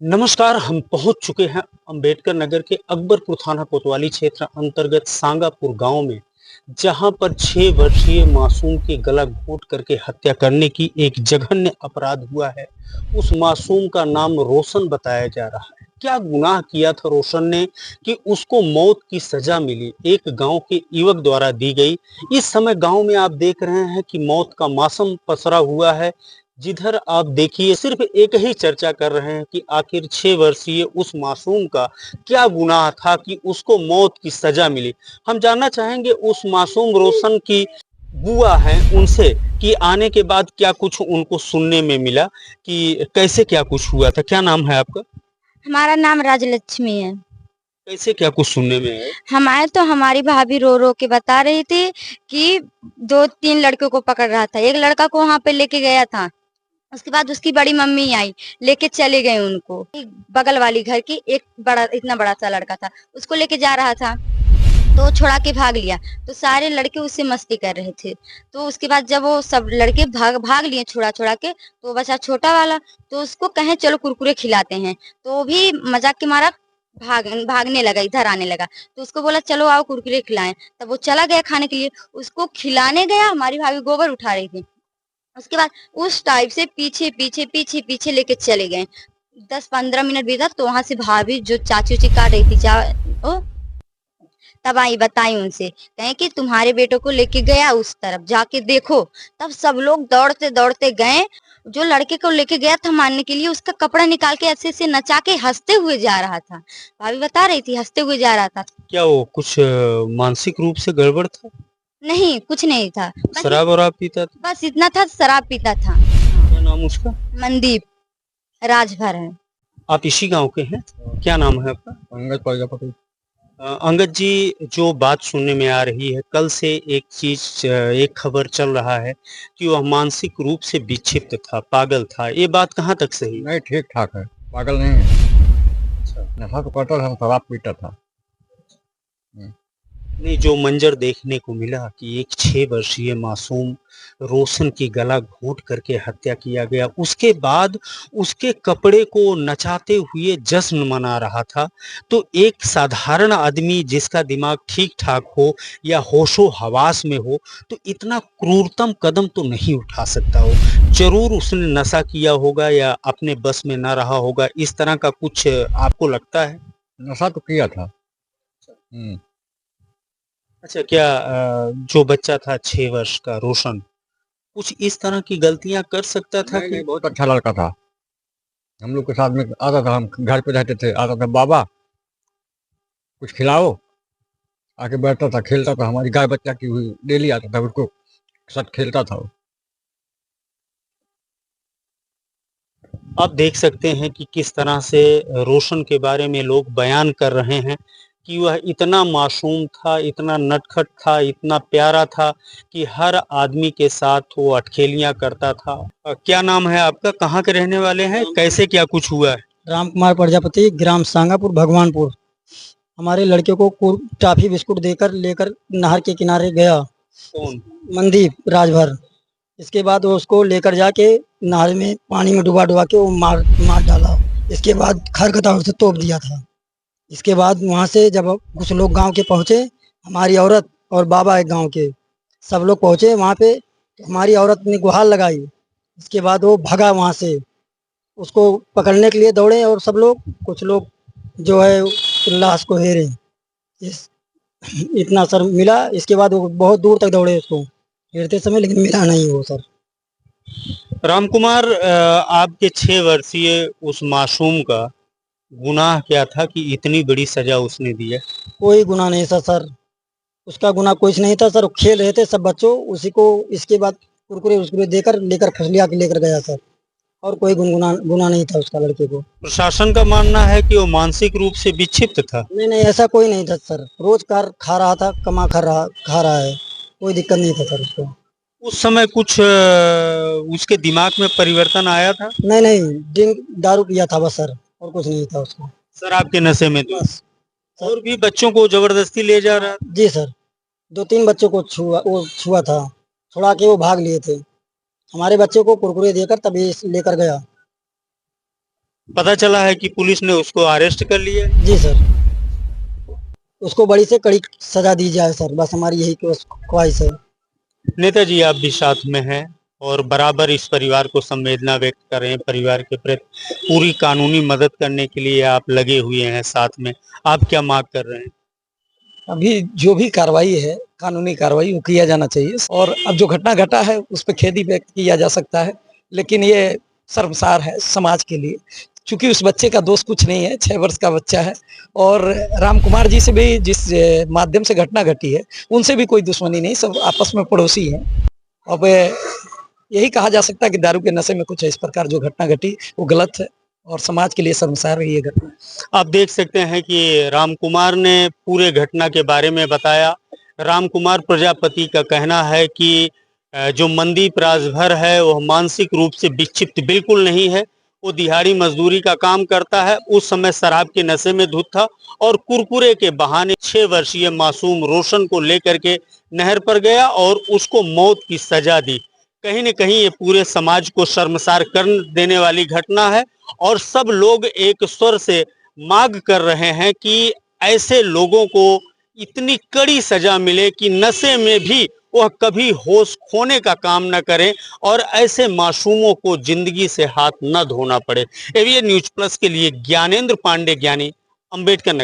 नमस्कार, हम पहुंच चुके हैं अंबेडकर नगर के अकबरपुर थाना कोतवाली क्षेत्र अंतर्गत सांगापुर गांव में, जहां पर 6 वर्षीय मासूम की गला घोंट करके हत्या करने की एक जघन्य अपराध हुआ है। उस मासूम का नाम रोशन बताया जा रहा है। क्या गुनाह किया था रोशन ने कि उसको मौत की सजा मिली, एक गांव के युवक द्वारा दी गई। इस समय गांव में आप देख रहे हैं कि मौत का मौसम पसरा हुआ है। जिधर आप देखिए सिर्फ एक ही चर्चा कर रहे हैं कि आखिर 6 वर्षीय उस मासूम का क्या गुनाह था कि उसको मौत की सजा मिली। हम जानना चाहेंगे उस मासूम रोशन की बुआ है उनसे कि आने के बाद क्या कुछ उनको सुनने में मिला, कि कैसे क्या कुछ हुआ था। क्या नाम है आपका? हमारा नाम राजलक्ष्मी है। कैसे क्या कुछ सुनने में है? हम आए तो हमारी भाभी रो रो के बता रही थी कि 2-3 लड़कों को पकड़ रहा था। एक लड़का को वहां पे लेके गया था। उसके बाद उसकी बड़ी मम्मी आई, लेके चले गए उनको। बगल वाली घर की एक बड़ा इतना बड़ा सा लड़का था, उसको लेके जा रहा था, तो छुड़ा के भाग लिया। तो सारे लड़के उससे मस्ती कर रहे थे। तो उसके बाद जब वो सब लड़के भाग भाग लिए छुड़ा-छुड़ा के, तो वो बचा छोटा वाला। तो उसको कहे चलो कुरकुरे खिलाते हैं, तो वो भी मजाक के मारा भागने लगा, इधर आने लगा। तो उसको बोला चलो आओ कुरकुरे खिलाएं। तब वो चला गया खाने के लिए, उसको खिलाने गया, हमारी भाभी गोबर उठा रही थी। उसके बाद उस टाइप से पीछे लेके चले गए। 10-15 मिनट बीता तो वहां से भाभी जो चाची उची काट रही थी ओ तब आई बताई उनसे, कहें कि तुम्हारे बेटों को लेके गया उस तरफ, जाके देखो। तब सब लोग दौड़ते दौड़ते गए। जो लड़के को लेके गया था मारने के लिए, उसका कपड़ा निकाल के ऐसे ऐसे नचा के हंसते हुए जा रहा था। भाभी बता रही थी हंसते हुए जा रहा था। क्या वो कुछ मानसिक रूप से गड़बड़ था? नहीं, कुछ नहीं था, शराब वराब पीता था? बस इतना था, शराब पीता था। हाँ। क्या नाम उसका? मनदीप राजभर है। आप इसी गांव के हैं? क्या नाम है आपका? अंगद प्रजापति। अंगद जी, जो बात सुनने में आ रही है, कल से एक खबर चल रहा है कि वह मानसिक रूप से विक्षिप्त था, पागल था। ये बात कहाँ तक सही है? नहीं, ठीक ठाक है, पागल नहीं है। अच्छा। नशा तो करता था, शराब पीता था। नहीं, जो मंजर देखने को मिला कि एक 6 वर्षीय मासूम रोशन की गला घोंट करके हत्या किया गया, उसके बाद उसके कपड़े को नचाते हुए जश्न मना रहा था, तो एक साधारण आदमी जिसका दिमाग ठीक ठाक हो या होशो हवास में हो, तो इतना क्रूरतम कदम तो नहीं उठा सकता हो। जरूर उसने नशा किया होगा या अपने बस में ना रहा होगा, इस तरह का कुछ आपको लगता है? नशा तो किया था। अच्छा, क्या जो बच्चा था 6 वर्ष का रोशन, कुछ इस तरह की गलतियां कर सकता था नहीं कि? नहीं, बहुत अच्छा लड़का था। हम लोग के साथ में आता था, हम घर पे रहते थे, आता था बाबा कुछ खिलाओ, आके बैठता था, खेलता था। हमारी गाय बच्चा की हुई डेली आता था, उसको साथ खेलता था वो। आप देख सकते हैं कि किस तरह से रोशन के बारे में लोग बयान कर रहे हैं कि वह इतना मासूम था, इतना नटखट था, इतना प्यारा था कि हर आदमी के साथ वो अठखेलियां करता था। क्या नाम है आपका? कहाँ के रहने वाले हैं? कैसे क्या कुछ हुआ है? राम कुमार प्रजापति, ग्राम सांगापुर, भगवानपुर। हमारे लड़के को टॉफी बिस्कुट देकर लेकर नहर के किनारे गया कौन? मनदीप राजभर। इसके बाद वो उसको लेकर जाके नहर में पानी में डुबा डुबा के वो मार मार डाला। इसके बाद खरकटार से तोप दिया था। इसके बाद वहाँ से जब कुछ लोग गांव के पहुँचे, हमारी औरत और बाबा एक गांव के सब लोग पहुँचे वहाँ पे, तो हमारी औरत ने गुहार लगाई। इसके बाद वो भगा वहाँ से, उसको पकड़ने के लिए दौड़े और सब लोग, कुछ लोग जो है लाश को हेरे। इस इतना सर मिला। इसके बाद वो बहुत दूर तक दौड़े उसको हेरते समय, लेकिन मिला नहीं वो सर। रामकुमार, आपके 6 वर्षीय उस मासूम का गुनाह क्या था कि इतनी बड़ी सजा उसने दी है? कोई गुनाह नहीं था सर, उसका गुनाह कुछ नहीं था सर। खेल रहे थे सब बच्चों, उसी को इसके बाद कुरकुरे उसकुरे देकर लेकर फसलिया के लेकर गया सर। और कोई गुनाह नहीं था उसका लड़के को। प्रशासन का मानना है कि वो मानसिक रूप से विक्षिप्त था। नहीं नहीं, ऐसा कोई नहीं था सर। रोज कार खा रहा था, कमा खा रहा है, कोई दिक्कत नहीं था सर उसको। उस समय कुछ उसके दिमाग में परिवर्तन आया था? नहीं नहीं, ड्रिंक दारू पिया था बस सर, और कुछ नहीं था उसको। शराब के नशे में तो? बस सर। और भी बच्चों को जबरदस्ती ले जा रहा था? जी सर, 2-3 बच्चों को छुआ था, छुड़ा के वो भाग लिए थे। हमारे बच्चे को कुरकुरे देकर तभी लेकर गया। पता चला है कि पुलिस ने उसको अरेस्ट कर लिया है। जी सर, उसको बड़ी से कड़ी सजा दी जाए सर, बस हमारी यही ख्वाहिश है। नेताजी आप भी साथ में हैं और बराबर इस परिवार को संवेदना व्यक्त कर रहे हैं, परिवार के प्रति पूरी कानूनी मदद करने के लिए आप लगे हुए हैं साथ में। आप क्या मांग कर रहे हैं? अभी जो भी कार्रवाई है, कानूनी कार्रवाई वो किया जाना चाहिए और अब जो घटना घटा है उस पर खेद ही व्यक्त किया जा सकता है, लेकिन ये शर्मसार है समाज के लिए, क्योंकि उस बच्चे का दोष कुछ नहीं है, 6 वर्ष का बच्चा है और राम कुमार जी से भी जिस माध्यम से घटना घटी है उनसे भी कोई दुश्मनी नहीं, सब आपस में पड़ोसी हैं। अब यही कहा जा सकता है कि दारू के नशे में कुछ इस प्रकार जो घटना घटी वो गलत है और समाज के लिए शर्मसार है ये घटना। आप देख सकते हैं कि राम कुमार ने पूरे घटना के बारे में बताया। राम कुमार प्रजापति का कहना है कि जो मनदीप राजभर है वह मानसिक रूप से विक्षिप्त बिल्कुल नहीं है। वो दिहाड़ी मजदूरी का काम करता है, उस समय शराब के नशे में धुत था और कुरकुरे के बहाने 6 वर्षीय मासूम रोशन को लेकर के नहर पर गया और उसको मौत की सजा दी। कहीं न कहीं ये पूरे समाज को शर्मसार कर देने वाली घटना है और सब लोग एक स्वर से मांग कर रहे हैं कि ऐसे लोगों को इतनी कड़ी सजा मिले कि नशे में भी वह कभी होश खोने का काम न करें और ऐसे मासूमों को जिंदगी से हाथ न धोना पड़े। एवीएन न्यूज प्लस के लिए ज्ञानेंद्र पांडे, ज्ञानी, अम्बेडकर नगर।